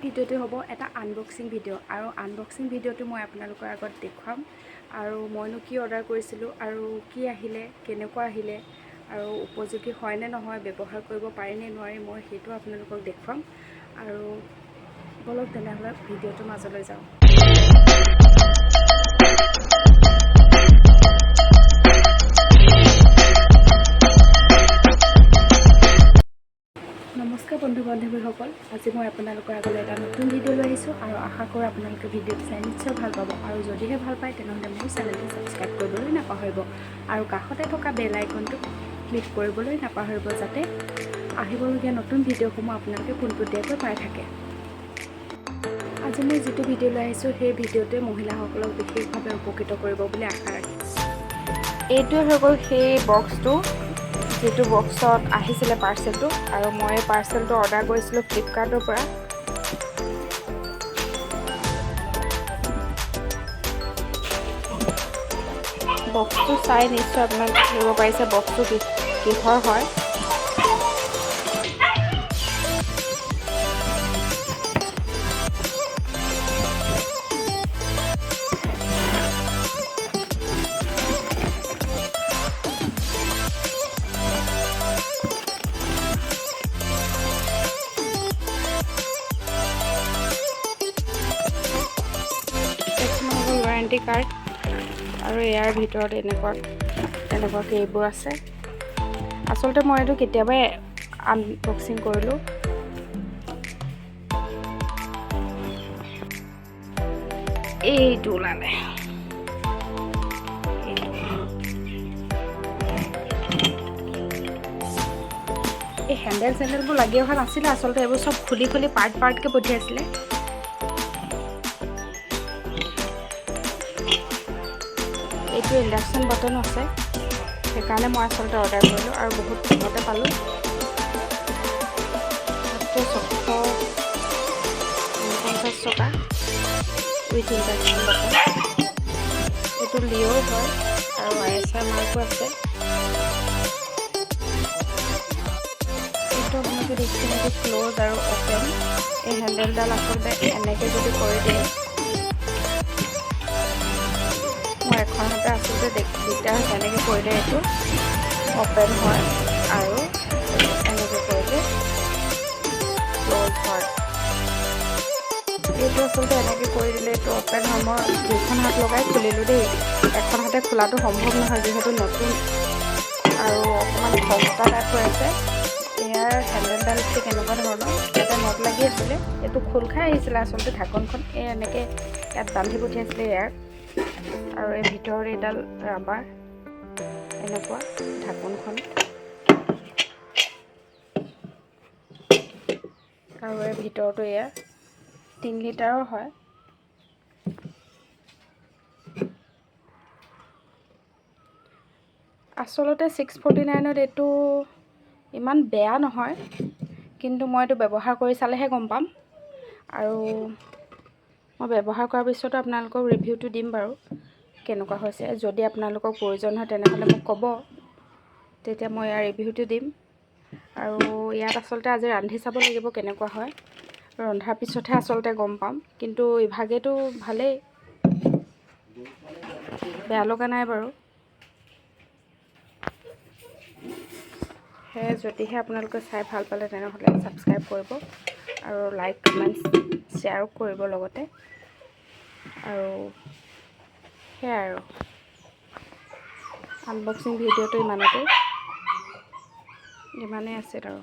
ভিডিঅ'টো হ'ব এটা আনবক্সিং ভিডিঅ' আৰু আনবক্সিং ভিডিঅ'টো মই আপোনালোকৰ আগত দেখুৱাম আৰু মইনো কি অৰ্ডাৰ কৰিছিলোঁ আৰু কি আহিলে কেনেকুৱা আহিলে আৰু উপযোগী হয় নে নহয় ব্যৱহাৰ কৰিব পাৰি নে নোৱাৰি মই সেইটো আপোনালোকক দেখুৱাম আৰু বলক তেনেহ'লে ভিডিঅ'টোৰ মাজলৈ যাওঁ। নমস্কাৰ বন্ধু বান্ধৱীসকল, আজি মই আপোনালোকৰ আগলৈ এটা নতুন ভিডিঅ' লৈ আহিছোঁ আৰু আশা কৰোঁ আপোনালোকে ভিডিঅ'টো চাই নিশ্চয় ভাল পাব আৰু যদিহে ভাল পায় তেনেহ'লে মোৰ চেনেলটো ছাবস্ক্ৰাইব কৰিবলৈ নাপাহৰিব আৰু কাষতে থকা বেল আইকনটো ক্লিক কৰিবলৈ নাপাহৰিব যাতে আহিবলগীয়া নতুন ভিডিঅ'সমূহ আপোনালোকে পোনপটীয়াকৈ পাই থাকে। আজি মই যিটো ভিডিঅ' লৈ আহিছোঁ সেই ভিডিঅ'টোৱে মহিলাসকলক বিশেষভাৱে উপকৃত কৰিব বুলি আশা ৰাখিছোঁ। এইটোৱে হৈ গ'ল সেই বক্সটো যিটো বক্সত আহিছিলে পাৰ্চেলটো আৰু মই পাৰ্চেলটো অৰ্ডাৰ কৰিছিলোঁ ফ্লিপকাৰ্টৰ পৰা। বক্সটো চাই নিশ্চয় আপোনালোকে ধৰিব পাৰিছে বক্সটো কিহৰ হয়। ৱাৰেণ্টি কাৰ্ড আৰু ইয়াৰ ভিতৰত এনেকুৱাকৈ এইবোৰ আছে। আচলতে মই এইটো কেতিয়াবাই আনবক্সিং কৰিলোঁ। এইটো ওলালে এই চেণ্ডেলবোৰ লাগি অহা নাছিলে, আচলতে এইবোৰ চব খুলি পাৰ্টকৈ পঠিয়াইছিলে। এইটো ইণ্ডাকশ্যন বটন আছে, সেইকাৰণে মই আচলতে অৰ্ডাৰ কৰিলোঁ আৰু বহুত কমতে পালোঁ। মাত্ৰ 650 টকা উইথ ইণ্ডাকশ্যন বটন। এইটো লিঅ'ৰ হয় আৰু ISI মাৰ্কো আছে। এইটো আপোনালোকে দেখিছে নেকি ক্ল'জ আৰু অ'পেন। এই হেণ্ডেলডাল আচলতে এনেকৈ যদি কৰি দিয়ে মই এখন হাতে আচলতে দিগদাৰ হৈছে। এনেকৈ কৰিলে এইটো অ'পেন হয় আৰু এনেকৈ কৰিলে ক্ল'জ হয়। এইটো আচলতে এনেকৈ কৰি দিলে এইটো অ'পেন হয়। মই দুইখন হাত লগাই খুলিলোঁ দেই। এখন হাতে খোলাটো সম্ভৱ নহয় যিহেতু নতুন আৰু অকণমান খহটা টাইপ হৈ আছে। ইয়াৰ হেণ্ডেলডাল ঠিক এনেকুৱা ধৰণৰ এটা নট লাগি আছিলে, এইটো খোল খাই আহিছিলে আচলতে ঢাকনখন এনেকৈ ইয়াত বান্ধি পঠিয়াইছিলে ইয়াৰ। আৰু এই ভিতৰত এইডাল ৰাবাৰ এনেকুৱা ঢাকনখন আৰু এই ভিতৰতো এয়া 3 লিটাৰৰ হয়। আচলতে 649ত এইটো ইমান বেয়া নহয়, কিন্তু মই এইটো ব্যৱহাৰ কৰি চালেহে গম পাম আৰু মই ব্যৱহাৰ কৰাৰ পিছতো আপোনালোকক ৰিভিউটো দিম বাৰু কেনেকুৱা হৈছে। যদি আপোনালোকৰ প্ৰয়োজন হয় তেনেহ'লে মোক ক'ব, তেতিয়া মই ইয়াৰ ৰিভিউটো দিম। আৰু ইয়াত আচলতে আজি ৰান্ধি চাব লাগিব কেনেকুৱা হয়। ৰন্ধাৰ পিছতহে আচলতে গম পাম, কিন্তু ইভাগেতো ভালেই, বেয়া লগা নাই বাৰু। সেয়ে যদিহে আপোনালোকে চাই ভাল পালে তেনেহ'লে ছাবস্ক্ৰাইব কৰিব আৰু লাইক কমেণ্টছ শ্বেয়াৰো কৰিব লগতে। আৰু সেয়াই আৰু আনবক্সিং ভিডিঅ'টো ইমানেই আছিল আৰু।